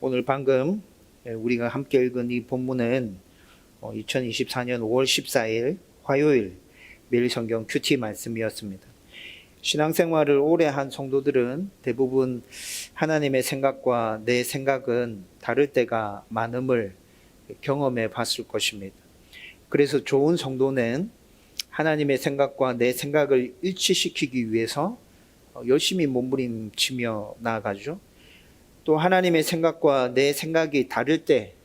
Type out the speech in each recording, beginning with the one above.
오늘 방금 우리가 함께 읽은 이 본문은 2024년 5월 14일 화요일 매일 성경 큐티 말씀이었습니다. 신앙생활을 오래 한 성도들은 대부분 하나님의 생각과 내 생각은 다를 때가 많음을 경험해 봤을 것입니다. 그래서 좋은 성도는 하나님의 생각과 내 생각을 일치시키기 위해서 열심히 몸부림치며 나아가죠. 또 하나님의 생각과 내 생각이 다를 때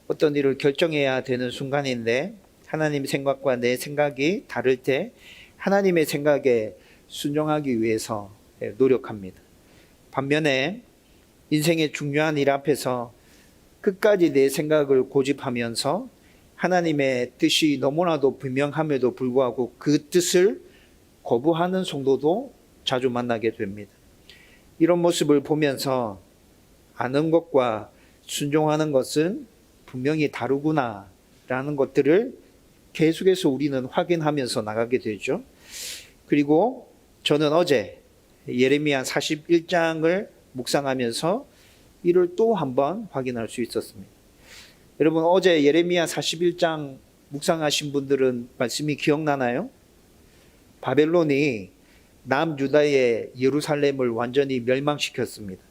어떤 일을 결정해야 되는 순간인데 하나님의 생각과 내 생각이 다를 때 하나님의 생각에 순종하기 위해서 노력합니다. 반면에 인생의 중요한 일 앞에서 끝까지 내 생각을 고집하면서 하나님의 뜻이 너무나도 분명함에도 불구하고 그 뜻을 거부하는 성도도 자주 만나게 됩니다. 이런 모습을 보면서 아는 것과 순종하는 것은 분명히 다르구나 라는 것들을 계속해서 우리는 확인하면서 나가게 되죠. 그리고 저는 어제 예레미야 41장을 묵상하면서 이를 또 한번 확인할 수 있었습니다. 여러분, 어제 예레미야 41장 묵상하신 분들은 말씀이 기억나나요? 바벨론이 남유다의 예루살렘을 완전히 멸망시켰습니다.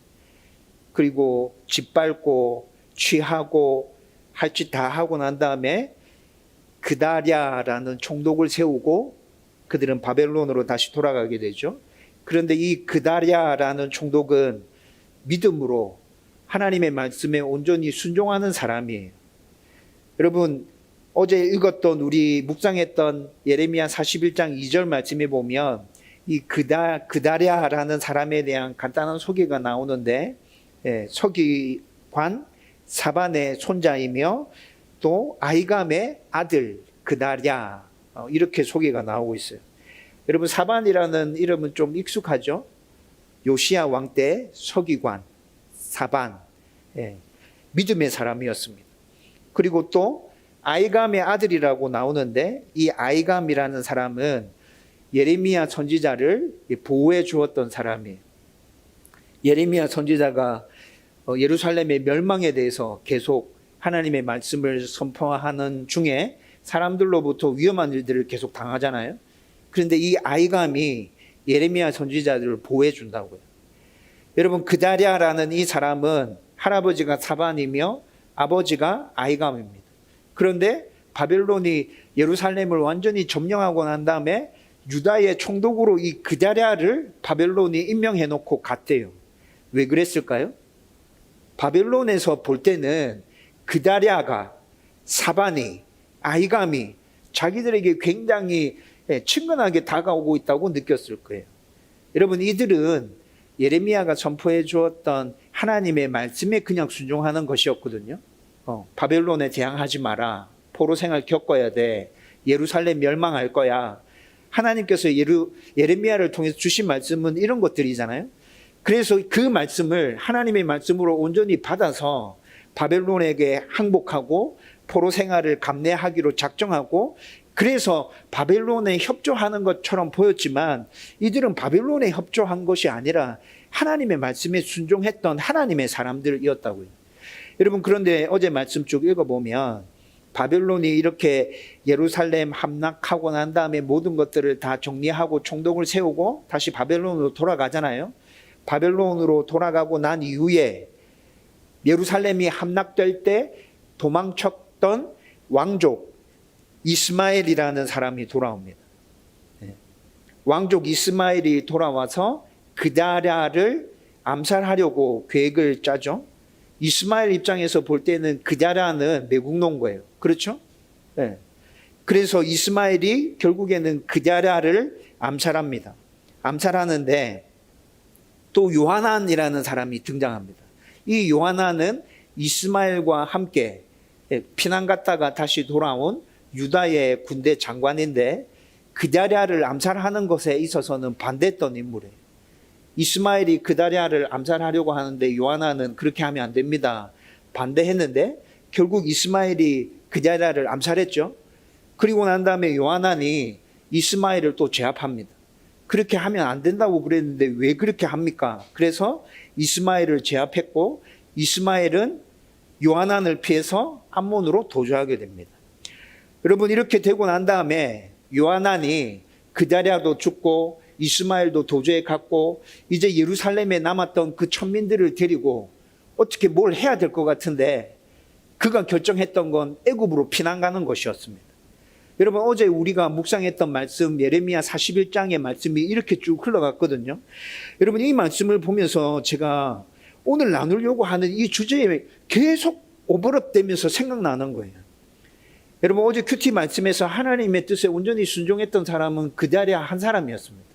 그리고 짓밟고 취하고 할 짓 다 하고 난 다음에 그다랴라는 총독을 세우고 그들은 바벨론으로 다시 돌아가게 되죠. 그런데 이 그다랴라는 총독은 믿음으로 하나님의 말씀에 온전히 순종하는 사람이에요. 여러분, 어제 읽었던 우리 묵상했던 예레미야 41장 2절 말씀에 보면 이 그다랴라는 사람에 대한 간단한 소개가 나오는데 서기관 사반의 손자이며 또 아히감의 아들 그다랴, 이렇게 소개가 나오고 있어요. 여러분, 사반이라는 이름은 좀 익숙하죠? 요시야 왕 때 서기관 사반, 믿음의 사람이었습니다. 그리고 또 아히감의 아들이라고 나오는데 이 아히감이라는 사람은 예레미야 선지자를 보호해 주었던 사람이에요. 예레미야 선지자가 예루살렘의 멸망에 대해서 계속 하나님의 말씀을 선포하는 중에 사람들로부터 위험한 일들을 계속 당하잖아요. 그런데 이 아히감이 예레미야 선지자들을 보호해 준다고요. 여러분, 그다랴라는 이 사람은 할아버지가 사반이며 아버지가 아히감입니다. 그런데 바벨론이 예루살렘을 완전히 점령하고 난 다음에 유다의 총독으로 이 그다랴를 바벨론이 임명해 놓고 갔대요. 왜 그랬을까요? 바벨론에서 볼 때는 그다랴가, 사반이, 아히감이 자기들에게 굉장히 친근하게 다가오고 있다고 느꼈을 거예요. 여러분, 이들은 예레미야가 선포해 주었던 하나님의 말씀에 그냥 순종하는 것이었거든요. 바벨론에 대항하지 마라. 포로 생활 겪어야 돼. 예루살렘 멸망할 거야. 하나님께서 예레미야를 통해서 주신 말씀은 이런 것들이잖아요. 그래서 그 말씀을 하나님의 말씀으로 온전히 받아서 바벨론에게 항복하고 포로 생활을 감내하기로 작정하고, 그래서 바벨론에 협조하는 것처럼 보였지만 이들은 바벨론에 협조한 것이 아니라 하나님의 말씀에 순종했던 하나님의 사람들이었다고요. 여러분, 그런데 어제 말씀 쭉 읽어보면 바벨론이 이렇게 예루살렘 함락하고 난 다음에 모든 것들을 다 정리하고 총독을 세우고 다시 바벨론으로 돌아가잖아요. 바벨론으로 돌아가고 난 이후에 예루살렘이 함락될 때 도망쳤던 왕족 이스마엘이라는 사람이 돌아옵니다. 왕족 이스마엘이 돌아와서 그다랴를 암살하려고 계획을 짜죠. 이스마엘 입장에서 볼 때는 그다랴는 매국노인 거예요. 그렇죠? 그래서 이스마엘이 결국에는 그다랴를 암살합니다. 암살하는데 또 요하난이라는 사람이 등장합니다. 이 요하난은 이스마엘과 함께 피난 갔다가 다시 돌아온 유다의 군대 장관인데 그다랴를 암살하는 것에 있어서는 반대했던 인물이에요. 이스마엘이 그다랴를 암살하려고 하는데 요하난은 그렇게 하면 안 됩니다. 반대했는데 결국 이스마엘이 그다랴를 암살했죠. 그리고 난 다음에 요하난이 이스마엘을 또 제압합니다. 그렇게 하면 안 된다고 그랬는데 왜 그렇게 합니까? 그래서 이스마엘을 제압했고 이스마엘은 요하난을 피해서 암몬으로 도주하게 됩니다. 여러분, 이렇게 되고 난 다음에 요하난이 그다랴도 죽고 이스마엘도 도주해 갔고 이제 예루살렘에 남았던 그 천민들을 데리고 어떻게 뭘 해야 될 것 같은데 그가 결정했던 건 애굽으로 피난 가는 것이었습니다. 여러분, 어제 우리가 묵상했던 말씀 예레미야 41장의 말씀이 이렇게 쭉 흘러갔거든요. 여러분, 이 말씀을 보면서 제가 오늘 나누려고 하는 이 주제에 계속 오버랩되면서 생각나는 거예요. 여러분, 어제 큐티 말씀에서 하나님의 뜻에 온전히 순종했던 사람은 그다랴 한 사람이었습니다.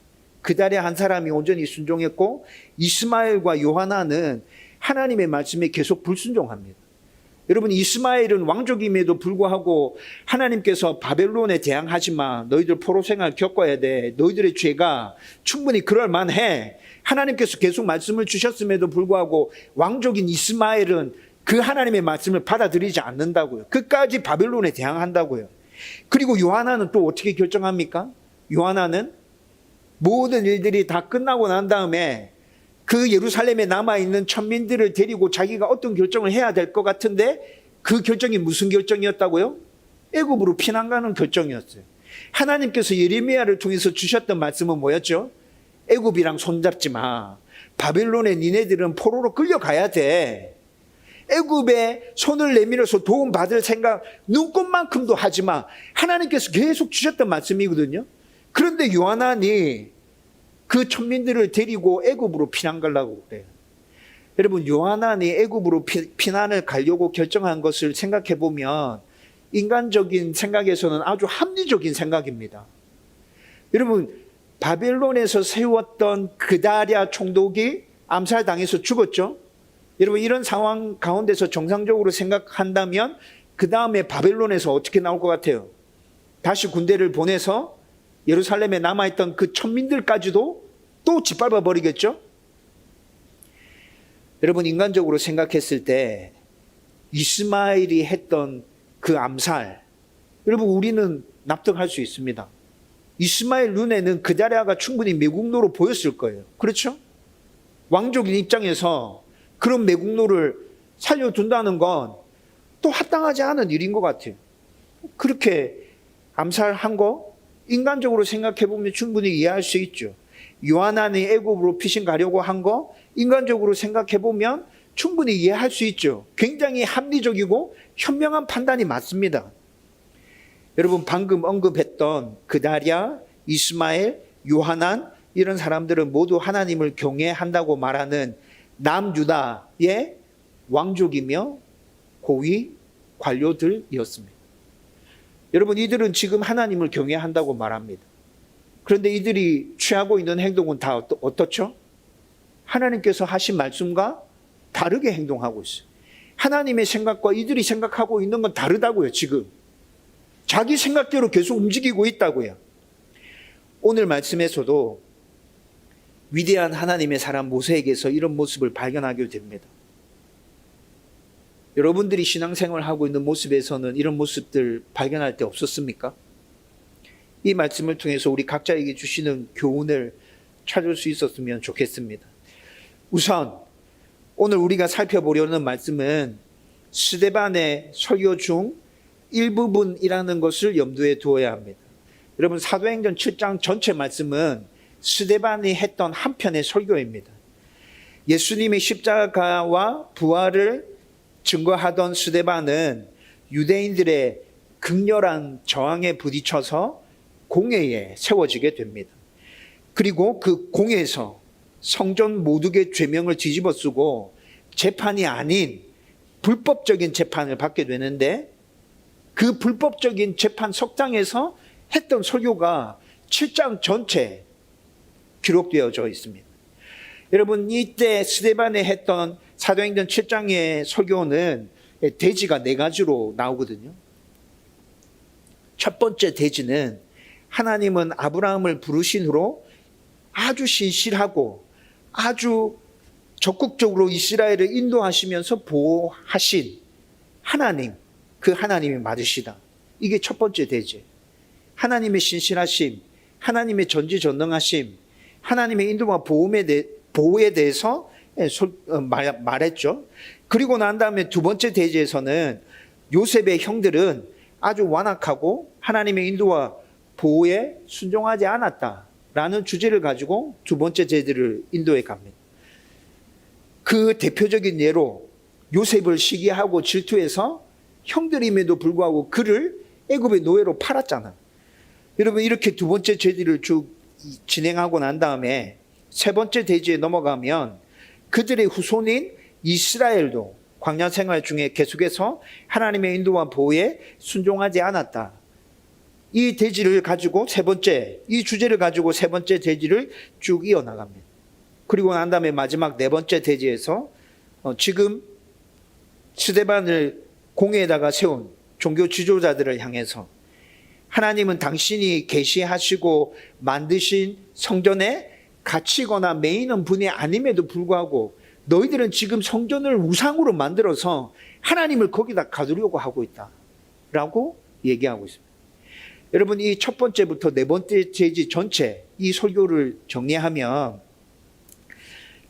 그다랴 한 사람이 온전히 순종했고 이스마엘과 요하나는 하나님의 말씀에 계속 불순종합니다. 여러분, 이스마엘은 왕족임에도 불구하고 하나님께서 바벨론에 대항하지 마. 너희들 포로 생활 겪어야 돼. 너희들의 죄가 충분히 그럴 만해. 하나님께서 계속 말씀을 주셨음에도 불구하고 왕족인 이스마엘은 그 하나님의 말씀을 받아들이지 않는다고요. 끝까지 바벨론에 대항한다고요. 그리고 요하나는 또 어떻게 결정합니까? 요하나는 모든 일들이 다 끝나고 난 다음에 그 예루살렘에 남아있는 천민들을 데리고 자기가 어떤 결정을 해야 될 것 같은데 그 결정이 무슨 결정이었다고요? 애굽으로 피난 가는 결정이었어요. 하나님께서 예레미야를 통해서 주셨던 말씀은 뭐였죠? 애굽이랑 손잡지 마. 바벨론에 니네들은 포로로 끌려가야 돼. 애굽에 손을 내밀어서 도움받을 생각 눈꼽만큼도 하지 마. 하나님께서 계속 주셨던 말씀이거든요. 그런데 요하난이 그 천민들을 데리고 애굽으로 피난 가려고 그래요. 여러분, 요하난이 애굽으로 피난을 가려고 결정한 것을 생각해 보면 인간적인 생각에서는 아주 합리적인 생각입니다. 여러분, 바벨론에서 세웠던 그다랴 총독이 암살당해서 죽었죠. 여러분, 이런 상황 가운데서 정상적으로 생각한다면 그 다음에 바벨론에서 어떻게 나올 것 같아요? 다시 군대를 보내서 예루살렘에 남아있던 그 천민들까지도 또 짓밟아 버리겠죠? 여러분, 인간적으로 생각했을 때 이스마엘이 했던 그 암살, 여러분, 우리는 납득할 수 있습니다. 이스마엘 눈에는 그다랴가 충분히 매국노로 보였을 거예요. 그렇죠? 왕족인 입장에서 그런 매국노를 살려둔다는 건 또 합당하지 않은 일인 것 같아요. 그렇게 암살한 거 인간적으로 생각해 보면 충분히 이해할 수 있죠. 요하난이 애굽으로 피신 가려고 한 거 인간적으로 생각해 보면 충분히 이해할 수 있죠. 굉장히 합리적이고 현명한 판단이 맞습니다. 여러분, 방금 언급했던 그다랴, 이스마엘, 요하난, 이런 사람들은 모두 하나님을 경외한다고 말하는 남유다의 왕족이며 고위 관료들이었습니다. 여러분, 이들은 지금 하나님을 경외한다고 말합니다. 그런데 이들이 취하고 있는 행동은 다 어떻죠? 하나님께서 하신 말씀과 다르게 행동하고 있어요. 하나님의 생각과 이들이 생각하고 있는 건 다르다고요. 지금 자기 생각대로 계속 움직이고 있다고요. 오늘 말씀에서도 위대한 하나님의 사람 모세에게서 이런 모습을 발견하게 됩니다. 여러분들이 신앙생활을 하고 있는 모습에서는 이런 모습들 발견할 때 없었습니까? 이 말씀을 통해서 우리 각자에게 주시는 교훈을 찾을 수 있었으면 좋겠습니다. 우선 오늘 우리가 살펴보려는 말씀은 스데반의 설교 중 일부분이라는 것을 염두에 두어야 합니다. 여러분, 사도행전 7장 전체 말씀은 스데반이 했던 한 편의 설교입니다. 예수님의 십자가와 부활을 증거하던 스데반은 유대인들의 극렬한 저항에 부딪혀서 공회에 세워지게 됩니다. 그리고 그 공회에서 성전 모독의 죄명을 뒤집어 쓰고 재판이 아닌 불법적인 재판을 받게 되는데, 그 불법적인 재판석장에서 했던 설교가 7장 전체 기록되어져 있습니다. 여러분, 이때 스데반에 했던 사도행전 7장의 설교는 대지가 4가지로 나오거든요. 첫 번째 대지는 하나님은 아브라함을 부르신 후로 아주 신실하고 아주 적극적으로 이스라엘을 인도하시면서 보호하신 하나님, 그 하나님이 맞으시다. 이게 첫 번째 대지. 하나님의 신실하심, 하나님의 전지전능하심, 하나님의 인도와 보호에 대해서 말했죠. 그리고 난 다음에 두 번째 대지에서는 요셉의 형들은 아주 완악하고 하나님의 인도와 보호에 순종하지 않았다라는 주제를 가지고 두 번째 제지를 인도해 갑니다. 그 대표적인 예로 요셉을 시기하고 질투해서 형들임에도 불구하고 그를 애굽의 노예로 팔았잖아. 여러분, 이렇게 두 번째 제지를 쭉 진행하고 난 다음에 세 번째 대지에 넘어가면 그들의 후손인 이스라엘도 광야 생활 중에 계속해서 하나님의 인도와 보호에 순종하지 않았다. 이 대지를 가지고 이 주제를 가지고 세 번째 대지를 쭉 이어나갑니다. 그리고 난 다음에 마지막 네 번째 대지에서 지금 스데반을 공회에다가 세운 종교 지도자들을 향해서 하나님은 당신이 계시하시고 만드신 성전에 갇히거나 매이는 분이 아님에도 불구하고 너희들은 지금 성전을 우상으로 만들어서 하나님을 거기다 가두려고 하고 있다 라고 얘기하고 있습니다. 여러분, 이 첫 번째부터 네 번째 제지 전체 이 설교를 정리하면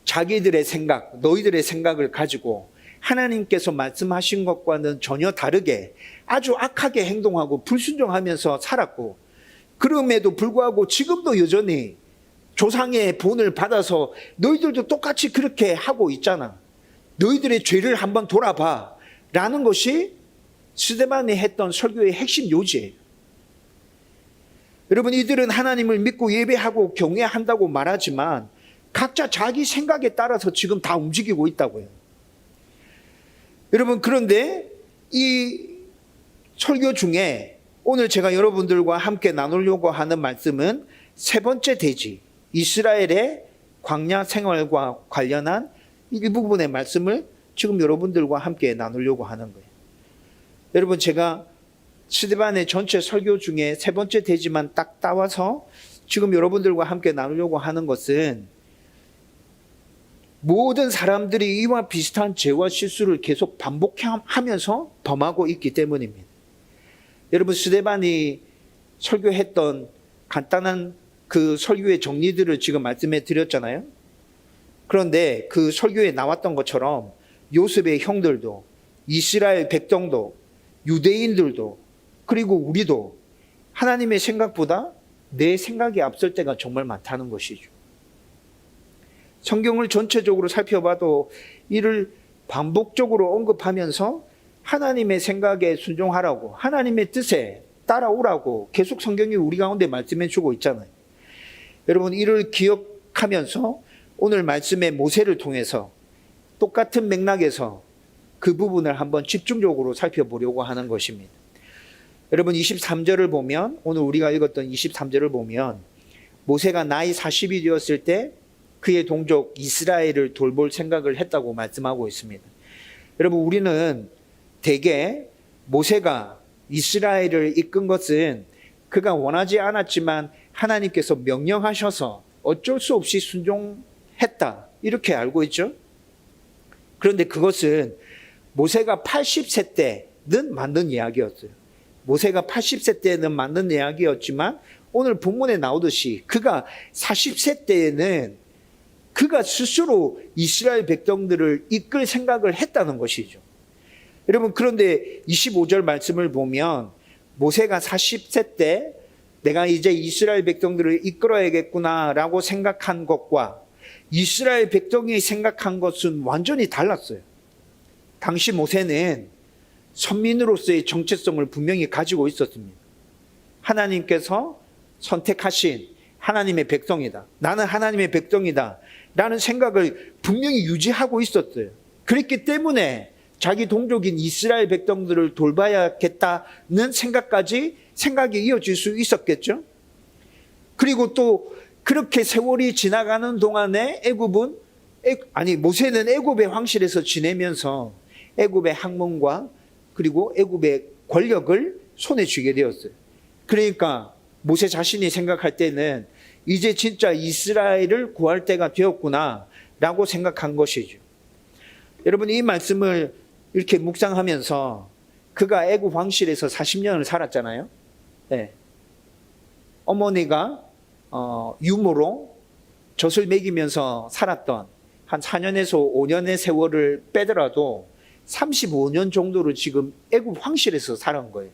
자기들의 생각, 너희들의 생각을 가지고 하나님께서 말씀하신 것과는 전혀 다르게 아주 악하게 행동하고 불순종하면서 살았고, 그럼에도 불구하고 지금도 여전히 조상의 본을 받아서 너희들도 똑같이 그렇게 하고 있잖아. 너희들의 죄를 한번 돌아봐 라는 것이 스데반이 했던 설교의 핵심 요지예요. 여러분, 이들은 하나님을 믿고 예배하고 경외한다고 말하지만 각자 자기 생각에 따라서 지금 다 움직이고 있다고요. 여러분, 그런데 이 설교 중에 오늘 제가 여러분들과 함께 나누려고 하는 말씀은 세 번째 대지, 이스라엘의 광야 생활과 관련한 일부분의 말씀을 지금 여러분들과 함께 나누려고 하는 거예요. 여러분, 제가 스데반의 전체 설교 중에 세 번째 대지만 딱 따와서 지금 여러분들과 함께 나누려고 하는 것은 모든 사람들이 이와 비슷한 죄와 실수를 계속 반복하면서 범하고 있기 때문입니다. 여러분, 스데반이 설교했던 간단한 그 설교의 정리들을 지금 말씀해 드렸잖아요. 그런데 그 설교에 나왔던 것처럼 요셉의 형들도, 이스라엘 백성도, 유대인들도, 그리고 우리도 하나님의 생각보다 내 생각이 앞설 때가 정말 많다는 것이죠. 성경을 전체적으로 살펴봐도 이를 반복적으로 언급하면서 하나님의 생각에 순종하라고, 하나님의 뜻에 따라오라고 계속 성경이 우리 가운데 말씀해 주고 있잖아요. 여러분, 이를 기억하면서 오늘 말씀의 모세를 통해서 똑같은 맥락에서 그 부분을 한번 집중적으로 살펴보려고 하는 것입니다. 여러분, 23절을 보면, 오늘 우리가 읽었던 23절을 보면 모세가 나이 40이 되었을 때 그의 동족 이스라엘을 돌볼 생각을 했다고 말씀하고 있습니다. 여러분, 우리는 대개 모세가 이스라엘을 이끈 것은 그가 원하지 않았지만 하나님께서 명령하셔서 어쩔 수 없이 순종했다, 이렇게 알고 있죠. 그런데 그것은 모세가 80세 때는 맞는 이야기였어요. 모세가 80세 때는 맞는 이야기였지만 오늘 본문에 나오듯이 그가 40세 때에는 그가 스스로 이스라엘 백성들을 이끌 생각을 했다는 것이죠. 여러분, 그런데 25절 말씀을 보면 모세가 40세 때 내가 이제 이스라엘 백성들을 이끌어야겠구나 라고 생각한 것과 이스라엘 백성이 생각한 것은 완전히 달랐어요. 당시 모세는 선민으로서의 정체성을 분명히 가지고 있었습니다. 하나님께서 선택하신 하나님의 백성이다, 나는 하나님의 백성이다 라는 생각을 분명히 유지하고 있었어요. 그렇기 때문에 자기 동족인 이스라엘 백성들을 돌봐야겠다는 생각이 이어질 수 있었겠죠. 그리고 또 그렇게 세월이 지나가는 동안에 모세는 애굽의 황실에서 지내면서 애굽의 학문과 그리고 애굽의 권력을 손에 쥐게 되었어요. 그러니까 모세 자신이 생각할 때는 이제 진짜 이스라엘을 구할 때가 되었구나 라고 생각한 것이죠. 여러분, 이 말씀을 이렇게 묵상하면서 그가 애굽 왕실에서 40년을 살았잖아요. 네. 어머니가 유모로 젖을 먹이면서 살았던 한 4년에서 5년의 세월을 빼더라도 35년 정도를 지금 애굽 황실에서 살은 거예요.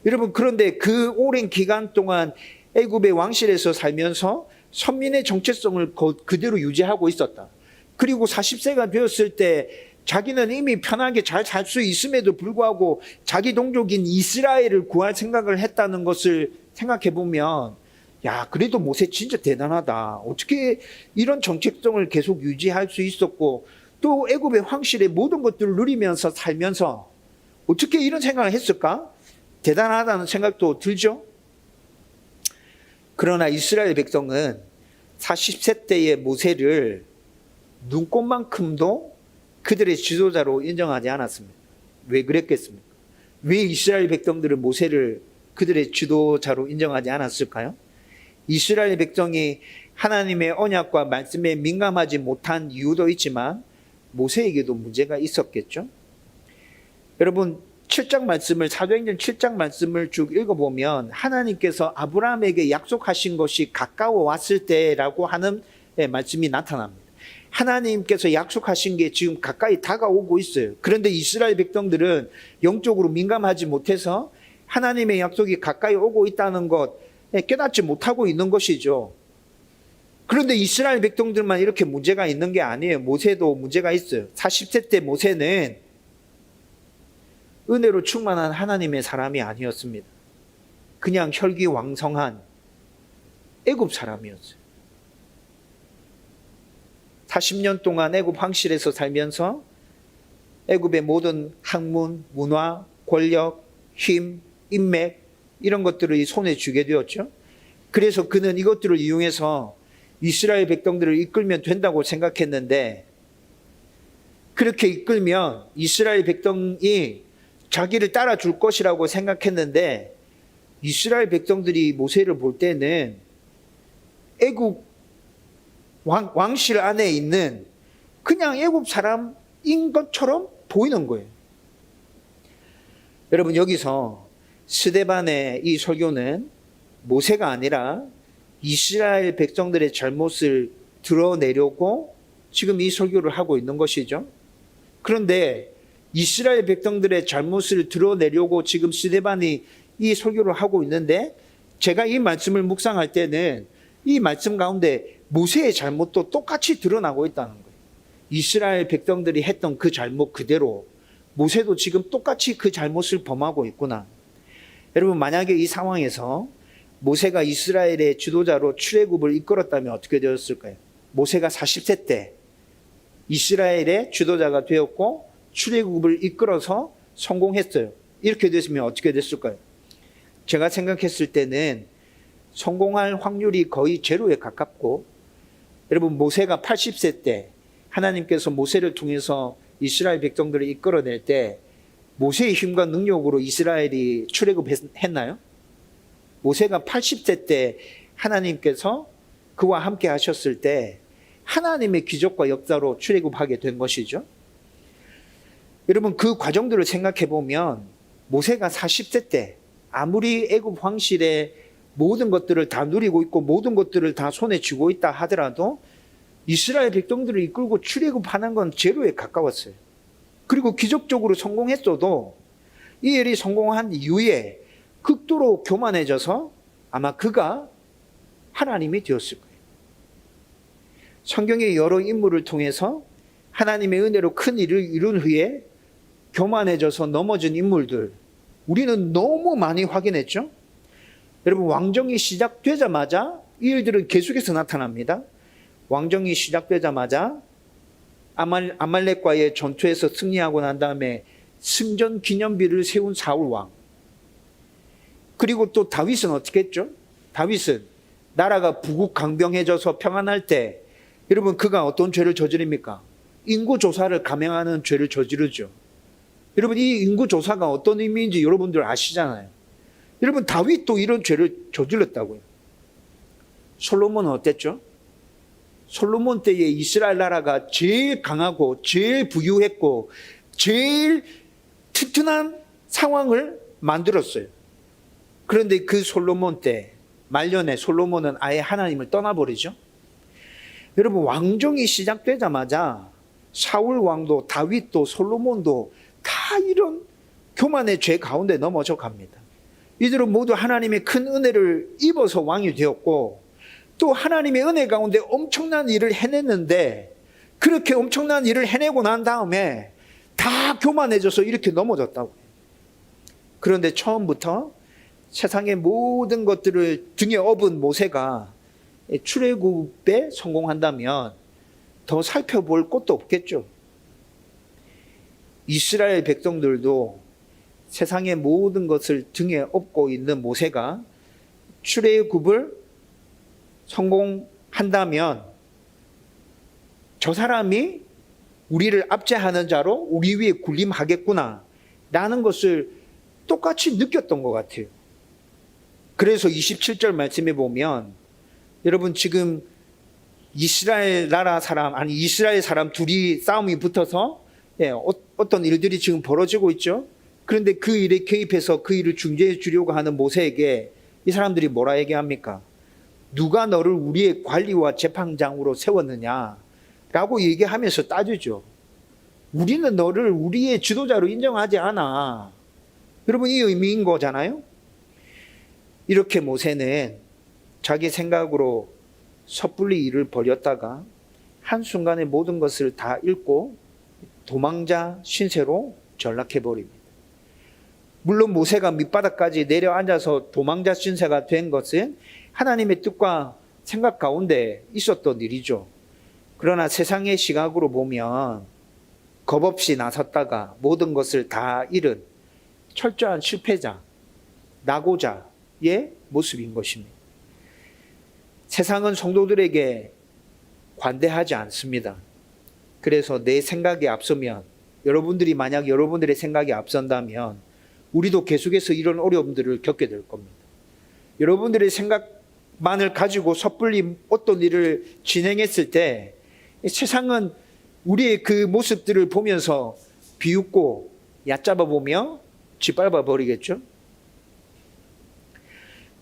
여러분, 그런데 그 오랜 기간 동안 애굽의 왕실에서 살면서 선민의 정체성을 그대로 유지하고 있었다. 그리고 40세가 되었을 때 자기는 이미 편하게 잘 살 수 있음에도 불구하고 자기 동족인 이스라엘을 구할 생각을 했다는 것을 생각해 보면, 야, 그래도 모세 진짜 대단하다. 어떻게 이런 정체성을 계속 유지할 수 있었고, 또 애굽의 황실의 모든 것들을 누리면서 살면서 어떻게 이런 생각을 했을까? 대단하다는 생각도 들죠. 그러나 이스라엘 백성은 40세 때의 모세를 눈꼽만큼도 그들의 지도자로 인정하지 않았습니다. 왜 그랬겠습니까? 왜 이스라엘 백성들은 모세를 그들의 지도자로 인정하지 않았을까요? 이스라엘 백성이 하나님의 언약과 말씀에 민감하지 못한 이유도 있지만 모세에게도 문제가 있었겠죠. 여러분, 7장 말씀을, 사도행전 7장 말씀을 쭉 읽어보면 하나님께서 아브라함에게 약속하신 것이 가까워 왔을 때라고 하는 말씀이 나타납니다. 하나님께서 약속하신 게 지금 가까이 다가오고 있어요. 그런데 이스라엘 백성들은 영적으로 민감하지 못해서 하나님의 약속이 가까이 오고 있다는 것 깨닫지 못하고 있는 것이죠. 그런데 이스라엘 백성들만 이렇게 문제가 있는 게 아니에요. 모세도 문제가 있어요. 40세 때 모세는 은혜로 충만한 하나님의 사람이 아니었습니다. 그냥 혈기왕성한 애굽 사람이었어요. 40년 동안 애굽 황실에서 살면서 애굽의 모든 학문, 문화, 권력, 힘, 인맥 이런 것들을 이 손에 쥐게 되었죠. 그래서 그는 이것들을 이용해서 이스라엘 백성들을 이끌면 된다고 생각했는데, 그렇게 이끌면 이스라엘 백성이 자기를 따라줄 것이라고 생각했는데, 이스라엘 백성들이 모세를 볼 때는 애굽 왕실 안에 있는 그냥 애굽 사람인 것처럼 보이는 거예요. 여러분, 여기서 스데반의 이 설교는 모세가 아니라 이스라엘 백성들의 잘못을 드러내려고 지금 이 설교를 하고 있는 것이죠. 그런데 이스라엘 백성들의 잘못을 드러내려고 지금 스데반이 이 설교를 하고 있는데, 제가 이 말씀을 묵상할 때는 이 말씀 가운데 모세의 잘못도 똑같이 드러나고 있다는 거예요. 이스라엘 백성들이 했던 그 잘못 그대로 모세도 지금 똑같이 그 잘못을 범하고 있구나. 여러분, 만약에 이 상황에서 모세가 이스라엘의 지도자로 출애굽을 이끌었다면 어떻게 되었을까요? 모세가 40세 때 이스라엘의 지도자가 되었고 출애굽을 이끌어서 성공했어요. 이렇게 됐으면 어떻게 됐을까요? 제가 생각했을 때는 성공할 확률이 거의 제로에 가깝고, 여러분, 모세가 80세 때 하나님께서 모세를 통해서 이스라엘 백성들을 이끌어낼 때 모세의 힘과 능력으로 이스라엘이 출애굽했나요? 모세가 80세 때 하나님께서 그와 함께 하셨을 때 하나님의 기적과 역사로 출애굽하게 된 것이죠. 여러분, 그 과정들을 생각해 보면 모세가 40세 때 아무리 애굽 황실의 모든 것들을 다 누리고 있고 모든 것들을 다 손에 쥐고 있다 하더라도 이스라엘 백성들을 이끌고 출애굽하는 건 제로에 가까웠어요. 그리고 기적적으로 성공했어도 이 일이 성공한 이후에 극도로 교만해져서 아마 그가 하나님이 되었을 거예요. 성경의 여러 인물을 통해서 하나님의 은혜로 큰 일을 이룬 후에 교만해져서 넘어진 인물들, 우리는 너무 많이 확인했죠. 여러분, 왕정이 시작되자마자 이 일들은 계속해서 나타납니다. 왕정이 시작되자마자 아말렉과의 전투에서 승리하고 난 다음에 승전 기념비를 세운 사울 왕. 그리고 또 다윗은 어떻게 했죠? 다윗은 나라가 부국강병해져서 평안할 때 여러분, 그가 어떤 죄를 저지릅니까? 인구조사를 감행하는 죄를 저지르죠. 여러분, 이 인구조사가 어떤 의미인지 여러분들 아시잖아요. 여러분, 다윗도 이런 죄를 저질렀다고요. 솔로몬은 어땠죠? 솔로몬 때에 이스라엘 나라가 제일 강하고 제일 부유했고 제일 튼튼한 상황을 만들었어요. 그런데 그 솔로몬 때 말년에 솔로몬은 아예 하나님을 떠나버리죠. 여러분, 왕정이 시작되자마자 사울 왕도 다윗도 솔로몬도 다 이런 교만의 죄 가운데 넘어져 갑니다. 이들은 모두 하나님의 큰 은혜를 입어서 왕이 되었고, 또 하나님의 은혜 가운데 엄청난 일을 해냈는데, 그렇게 엄청난 일을 해내고 난 다음에 다 교만해져서 이렇게 넘어졌다고. 그런데 처음부터 세상의 모든 것들을 등에 업은 모세가 출애굽에 성공한다면 더 살펴볼 것도 없겠죠. 이스라엘 백성들도 세상의 모든 것을 등에 업고 있는 모세가 출애굽을 성공한다면 저 사람이 우리를 압제하는 자로 우리 위에 군림하겠구나 라는 것을 똑같이 느꼈던 것 같아요. 그래서 27절 말씀에 보면, 여러분, 지금 이스라엘 나라 사람, 아니 이스라엘 사람 둘이 싸움이 붙어서 어떤 일들이 지금 벌어지고 있죠. 그런데 그 일에 개입해서 그 일을 중재해 주려고 하는 모세에게 이 사람들이 뭐라 얘기합니까? 누가 너를 우리의 관리와 재판장으로 세웠느냐 라고 얘기하면서 따지죠. 우리는 너를 우리의 지도자로 인정하지 않아. 여러분, 이 의미인 거잖아요. 이렇게 모세는 자기 생각으로 섣불리 일을 벌였다가 한순간에 모든 것을 다 잃고 도망자 신세로 전락해버립니다. 물론 모세가 밑바닥까지 내려앉아서 도망자 신세가 된 것은 하나님의 뜻과 생각 가운데 있었던 일이죠. 그러나 세상의 시각으로 보면 겁없이 나섰다가 모든 것을 다 잃은 철저한 실패자, 낙오자의 모습인 것입니다. 세상은 성도들에게 관대하지 않습니다. 그래서 내 생각이 앞서면, 여러분들이 만약 여러분들의 생각이 앞선다면 우리도 계속해서 이런 어려움들을 겪게 될 겁니다. 여러분들의 생각만을 가지고 섣불리 어떤 일을 진행했을 때 세상은 우리의 그 모습들을 보면서 비웃고 얕잡아 보며 짓밟아 버리겠죠.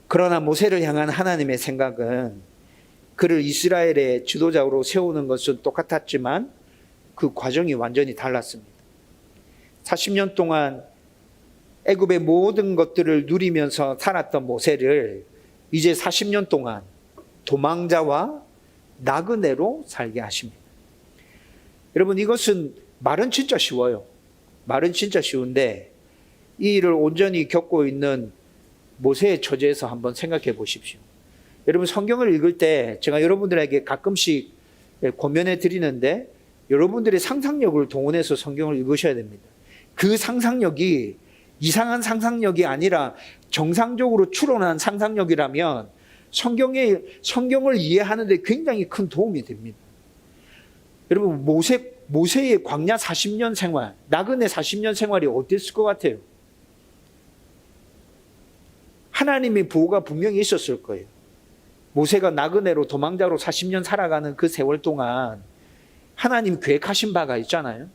그러나 모세를 향한 하나님의 생각은 그를 이스라엘의 지도자로 세우는 것은 똑같았지만 그 과정이 완전히 달랐습니다. 40년 동안 애굽의 모든 것들을 누리면서 살았던 모세를 이제 40년 동안 도망자와 나그네로 살게 하십니다. 여러분, 이것은 말은 진짜 쉬워요. 말은 진짜 쉬운데 이 일을 온전히 겪고 있는 모세의 처지에서 한번 생각해 보십시오. 여러분, 성경을 읽을 때 제가 여러분들에게 가끔씩 권면해 드리는데 여러분들의 상상력을 동원해서 성경을 읽으셔야 됩니다. 그 상상력이 이상한 상상력이 아니라 정상적으로 추론한 상상력이라면 성경을 이해하는 데 굉장히 큰 도움이 됩니다. 여러분, 모세의 광야 40년 생활, 나그네 40년 생활이 어땠을 것 같아요? 하나님의 보호가 분명히 있었을 거예요. 모세가 나그네로 도망자로 40년 살아가는 그 세월 동안 하나님 계획하신 바가 있잖아요.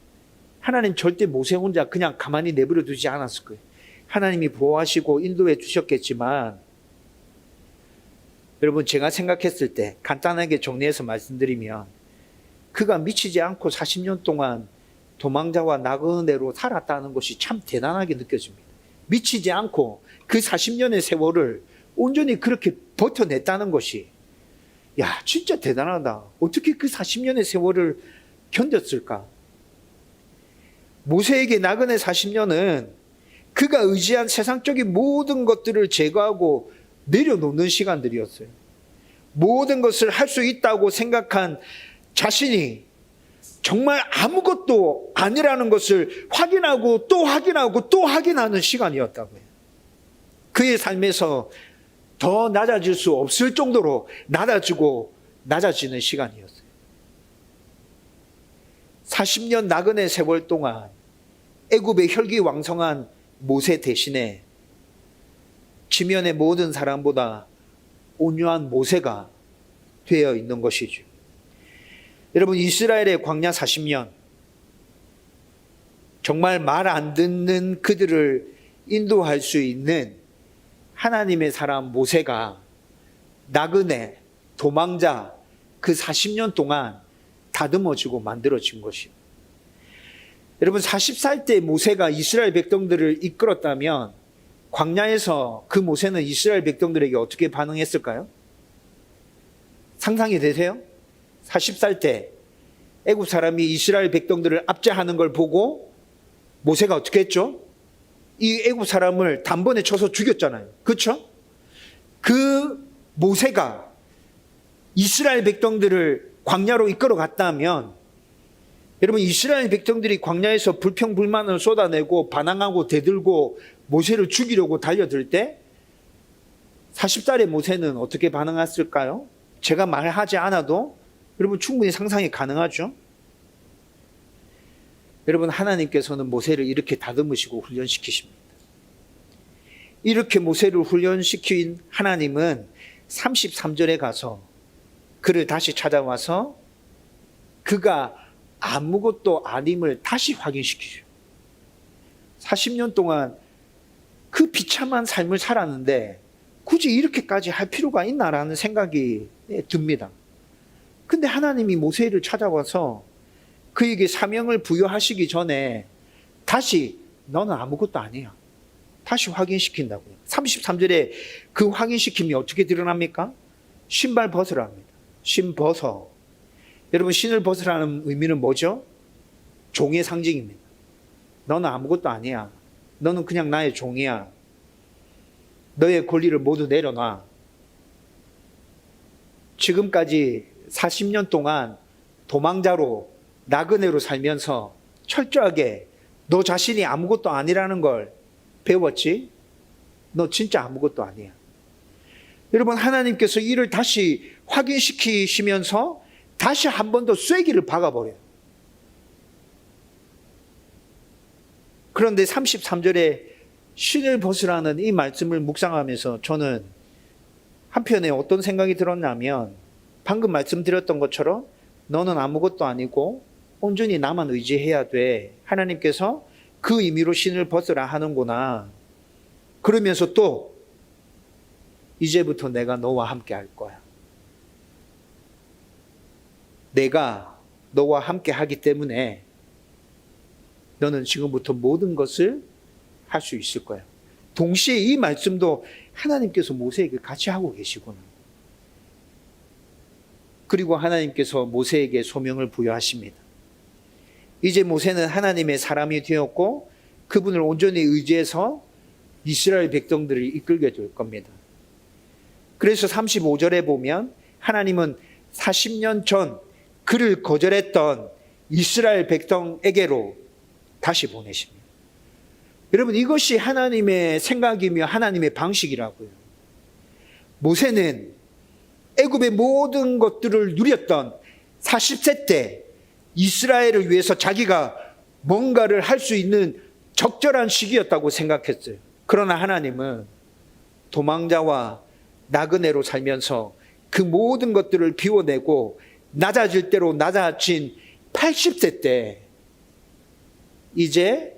하나님 절대 모세 혼자 그냥 가만히 내버려 두지 않았을 거예요. 하나님이 보호하시고 인도해 주셨겠지만, 여러분, 제가 생각했을 때 간단하게 정리해서 말씀드리면 그가 미치지 않고 40년 동안 도망자와 나그네로 살았다는 것이 참 대단하게 느껴집니다. 미치지 않고 그 40년의 세월을 온전히 그렇게 버텨냈다는 것이, 야, 진짜 대단하다. 어떻게 그 40년의 세월을 견뎠을까? 모세에게 나그네 40년은 그가 의지한 세상적인 모든 것들을 제거하고 내려놓는 시간들이었어요. 모든 것을 할 수 있다고 생각한 자신이 정말 아무것도 아니라는 것을 확인하고 또 확인하고 또 확인하는 시간이었다고요. 그의 삶에서 더 낮아질 수 없을 정도로 낮아지고 낮아지는 시간이었어요. 40년 나그네 세월 동안 애굽의 혈기왕성한 모세 대신에 지면의 모든 사람보다 온유한 모세가 되어 있는 것이죠. 여러분, 이스라엘의 광야 40년, 정말 말 안 듣는 그들을 인도할 수 있는 하나님의 사람 모세가 나그네, 도망자, 그 40년 동안 다듬어지고 만들어진 것이에요. 여러분, 40살 때 모세가 이스라엘 백성들을 이끌었다면 광야에서 그 모세는 이스라엘 백성들에게 어떻게 반응했을까요? 상상이 되세요? 40살 때 애굽 사람이 이스라엘 백성들을 압제하는 걸 보고 모세가 어떻게 했죠? 이 애굽 사람을 단번에 쳐서 죽였잖아요. 그렇죠? 그 모세가 이스라엘 백성들을 광야로 이끌어 갔다면, 여러분, 이스라엘 백성들이 광야에서 불평불만을 쏟아내고 반항하고 대들고 모세를 죽이려고 달려들 때 40살의 모세는 어떻게 반응했을까요? 제가 말하지 않아도 여러분 충분히 상상이 가능하죠? 여러분, 하나님께서는 모세를 이렇게 다듬으시고 훈련시키십니다. 이렇게 모세를 훈련시킨 하나님은 33절에 가서 그를 다시 찾아와서 그가 아무것도 아님을 다시 확인시키죠. 40년 동안 그 비참한 삶을 살았는데 굳이 이렇게까지 할 필요가 있나라는 생각이 듭니다. 근데 하나님이 모세를 찾아와서 그에게 사명을 부여하시기 전에 다시 너는 아무것도 아니야, 다시 확인시킨다고요. 33절에 그 확인시킴이 어떻게 드러납니까? 신발 벗으라 합니다. 신 벗어. 여러분, 신을 벗으라는 의미는 뭐죠? 종의 상징입니다. 너는 아무것도 아니야. 너는 그냥 나의 종이야. 너의 권리를 모두 내려놔. 지금까지 40년 동안 도망자로 나그네로 살면서 철저하게 너 자신이 아무것도 아니라는 걸 배웠지? 너 진짜 아무것도 아니야. 여러분, 하나님께서 이를 다시 확인시키시면서 다시 한 번 더 쐐기를 박아버려요. 그런데 33절에 신을 벗으라는 이 말씀을 묵상하면서 저는 한편에 어떤 생각이 들었냐면, 방금 말씀드렸던 것처럼 너는 아무것도 아니고 온전히 나만 의지해야 돼. 하나님께서 그 의미로 신을 벗으라 하는구나. 그러면서 또 이제부터 내가 너와 함께 할 거야. 내가 너와 함께 하기 때문에 너는 지금부터 모든 것을 할 수 있을 거야. 동시에 이 말씀도 하나님께서 모세에게 같이 하고 계시구나. 그리고 하나님께서 모세에게 소명을 부여하십니다. 이제 모세는 하나님의 사람이 되었고 그분을 온전히 의지해서 이스라엘 백성들을 이끌게 될 겁니다. 그래서 35절에 보면 하나님은 40년 전 그를 거절했던 이스라엘 백성에게로 다시 보내십니다. 여러분, 이것이 하나님의 생각이며 하나님의 방식이라고요. 모세는 애굽의 모든 것들을 누렸던 40세 때 이스라엘을 위해서 자기가 뭔가를 할 수 있는 적절한 시기였다고 생각했어요. 그러나 하나님은 도망자와 나그네로 살면서 그 모든 것들을 비워내고 낮아질 대로 낮아진 80세 때 이제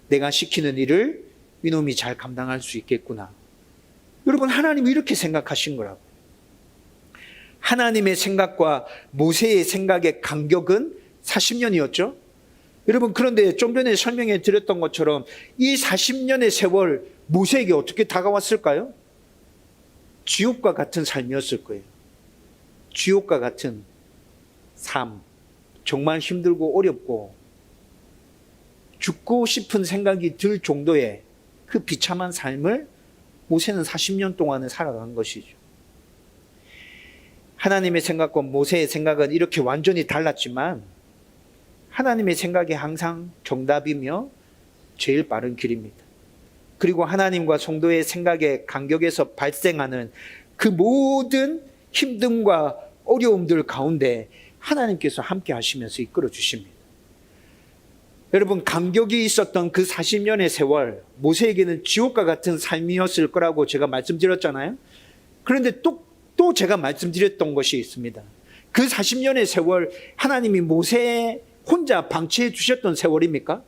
내가 시키는 일을 이놈이 잘 감당할 수 있겠구나. 여러분, 하나님이 이렇게 생각하신 거라고. 하나님의 생각과 모세의 생각의 간격은 40년이었죠. 여러분, 그런데 좀 전에 설명해 드렸던 것처럼 이 40년의 세월 모세에게 어떻게 다가왔을까요? 지옥과 같은 삶이었을 거예요. 지옥과 같은 삶, 정말 힘들고 어렵고 죽고 싶은 생각이 들 정도의 그 비참한 삶을 모세는 40년 동안은 살아간 것이죠. 하나님의 생각과 모세의 생각은 이렇게 완전히 달랐지만 하나님의 생각이 항상 정답이며 제일 빠른 길입니다. 그리고 하나님과 성도의 생각의 간격에서 발생하는 그 모든 힘듦과 어려움들 가운데 하나님께서 함께 하시면서 이끌어 주십니다. 여러분, 간격이 있었던 그 40년의 세월, 모세에게는 지옥과 같은 삶이었을 거라고 제가 말씀드렸잖아요. 그런데 또 제가 말씀드렸던 것이 있습니다. 그 40년의 세월 하나님이 모세 혼자 방치해 주셨던 세월입니까?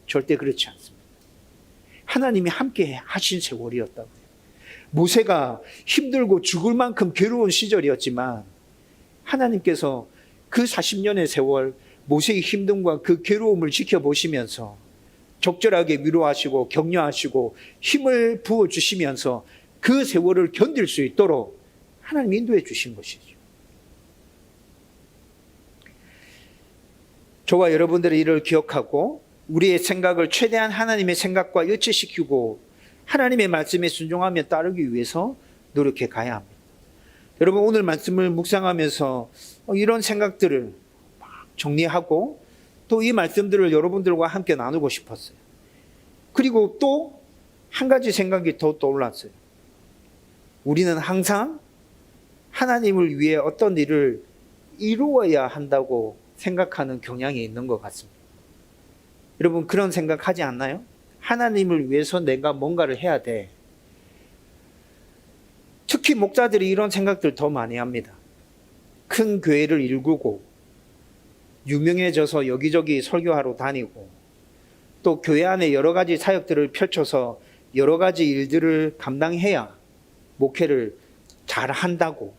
절대 그렇지 않습니다. 하나님이 함께 하신 세월이었다고요. 모세가 힘들고 죽을 만큼 괴로운 시절이었지만 하나님께서 그 40년의 세월 모세의 힘듦과 그 괴로움을 지켜보시면서 적절하게 위로하시고 격려하시고 힘을 부어주시면서 그 세월을 견딜 수 있도록 하나님 인도해 주신 것이죠. 저와 여러분들이 이를 기억하고 우리의 생각을 최대한 하나님의 생각과 일치시키고 하나님의 말씀에 순종하며 따르기 위해서 노력해 가야 합니다. 여러분, 오늘 말씀을 묵상하면서 이런 생각들을 정리하고 또 이 말씀들을 여러분들과 함께 나누고 싶었어요. 그리고 또 한 가지 생각이 더 떠올랐어요. 우리는 항상 하나님을 위해 어떤 일을 이루어야 한다고 생각하는 경향이 있는 것 같습니다. 여러분, 그런 생각하지 않나요? 하나님을 위해서 내가 뭔가를 해야 돼. 특히 목사들이 이런 생각들 더 많이 합니다. 큰 교회를 일구고 유명해져서 여기저기 설교하러 다니고 또 교회 안에 여러 가지 사역들을 펼쳐서 여러 가지 일들을 감당해야 목회를 잘 한다고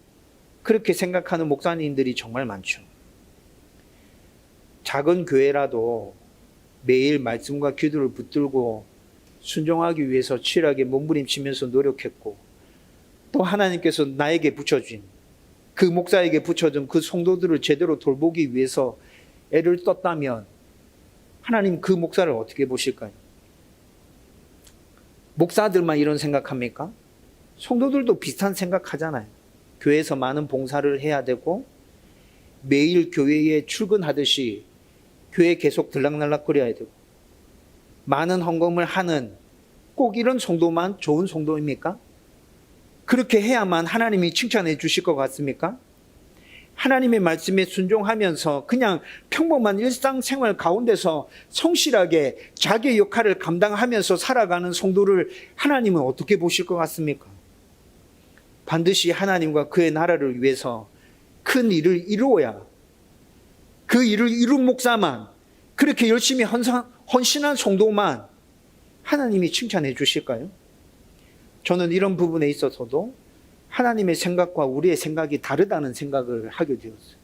그렇게 생각하는 목사님들이 정말 많죠. 작은 교회라도 매일 말씀과 기도를 붙들고 순종하기 위해서 치열하게 몸부림치면서 노력했고 또 하나님께서 나에게 붙여준 그 목사에게 붙여준 그 성도들을 제대로 돌보기 위해서 애를 떴다면 하나님 그 목사를 어떻게 보실까요? 목사들만 이런 생각합니까? 성도들도 비슷한 생각하잖아요. 교회에서 많은 봉사를 해야 되고 매일 교회에 출근하듯이 교회에 계속 들락날락거려야 되고 많은 헌금을 하는 꼭 이런 성도만 좋은 성도입니까? 그렇게 해야만 하나님이 칭찬해 주실 것 같습니까? 하나님의 말씀에 순종하면서 그냥 평범한 일상생활 가운데서 성실하게 자기의 역할을 감당하면서 살아가는 성도를 하나님은 어떻게 보실 것 같습니까? 반드시 하나님과 그의 나라를 위해서 큰 일을 이루어야 그 일을 이룬 목사만 그렇게 열심히 헌신한 성도만 하나님이 칭찬해 주실까요? 저는 이런 부분에 있어서도 하나님의 생각과 우리의 생각이 다르다는 생각을 하게 되었어요.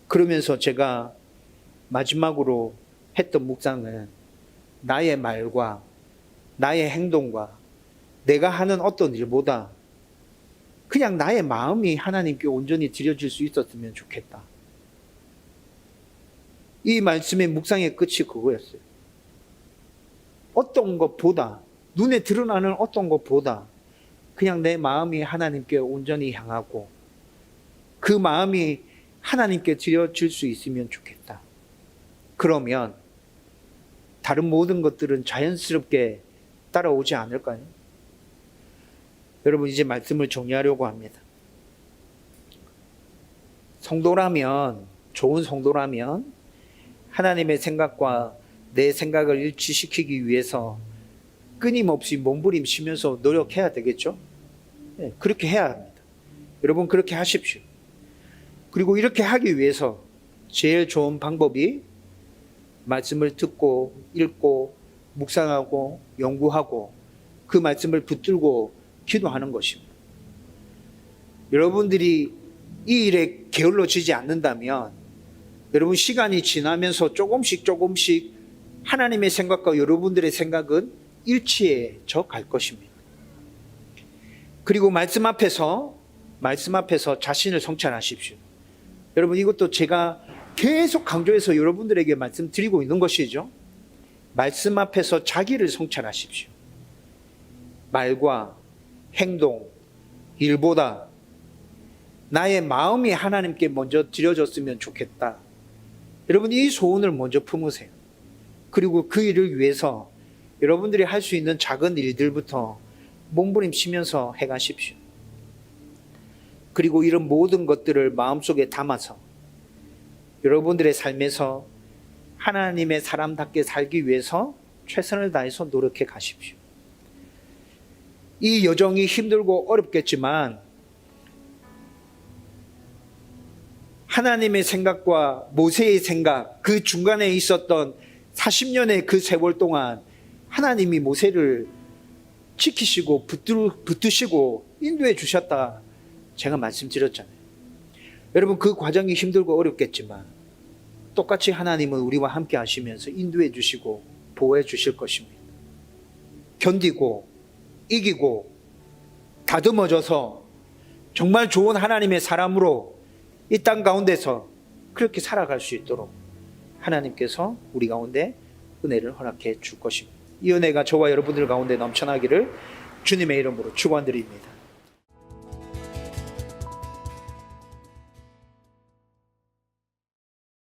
그러면서 제가 마지막으로 했던 묵상은 나의 말과 나의 행동과 내가 하는 어떤 일보다 그냥 나의 마음이 하나님께 온전히 드려질 수 있었으면 좋겠다. 이 말씀의 묵상의 끝이 그거였어요. 어떤 것보다 눈에 드러나는 어떤 것보다 그냥 내 마음이 하나님께 온전히 향하고 그 마음이 하나님께 드려질 수 있으면 좋겠다. 그러면 다른 모든 것들은 자연스럽게 따라오지 않을까요? 여러분, 이제 말씀을 정리하려고 합니다. 성도라면, 좋은 성도라면 하나님의 생각과 내 생각을 일치시키기 위해서 끊임없이 몸부림치면서 노력해야 되겠죠? 네, 그렇게 해야 합니다. 여러분, 그렇게 하십시오. 그리고 이렇게 하기 위해서 제일 좋은 방법이 말씀을 듣고 읽고 묵상하고 연구하고 그 말씀을 붙들고 기도하는 것입니다. 여러분들이 이 일에 게을러지지 않는다면 여러분 시간이 지나면서 조금씩 하나님의 생각과 여러분들의 생각은 일치해져 갈 것입니다. 그리고 말씀 앞에서 자신을 성찰하십시오. 여러분, 이것도 제가 계속 강조해서 여러분들에게 말씀드리고 있는 것이죠. 말씀 앞에서 자기를 성찰하십시오. 말과 행동, 일보다 나의 마음이 하나님께 먼저 드려졌으면 좋겠다. 여러분, 이 소원을 먼저 품으세요. 그리고 그 일을 위해서 여러분들이 할 수 있는 작은 일들부터 몸부림치면서 해가십시오. 그리고 이런 모든 것들을 마음속에 담아서 여러분들의 삶에서 하나님의 사람답게 살기 위해서 최선을 다해서 노력해 가십시오. 이 여정이 힘들고 어렵겠지만 하나님의 생각과 모세의 생각, 그 중간에 있었던 40년의 그 세월 동안 하나님이 모세를 지키시고 붙드시고 인도해 주셨다. 제가 말씀드렸잖아요. 여러분, 그 과정이 힘들고 어렵겠지만 똑같이 하나님은 우리와 함께 하시면서 인도해 주시고 보호해 주실 것입니다. 견디고 이기고 다듬어져서 정말 좋은 하나님의 사람으로 이 땅 가운데서 그렇게 살아갈 수 있도록 하나님께서 우리 가운데 은혜를 허락해 줄 것입니다. 이 은혜가 저와 여러분들 가운데 넘쳐나기를 주님의 이름으로 축원드립니다.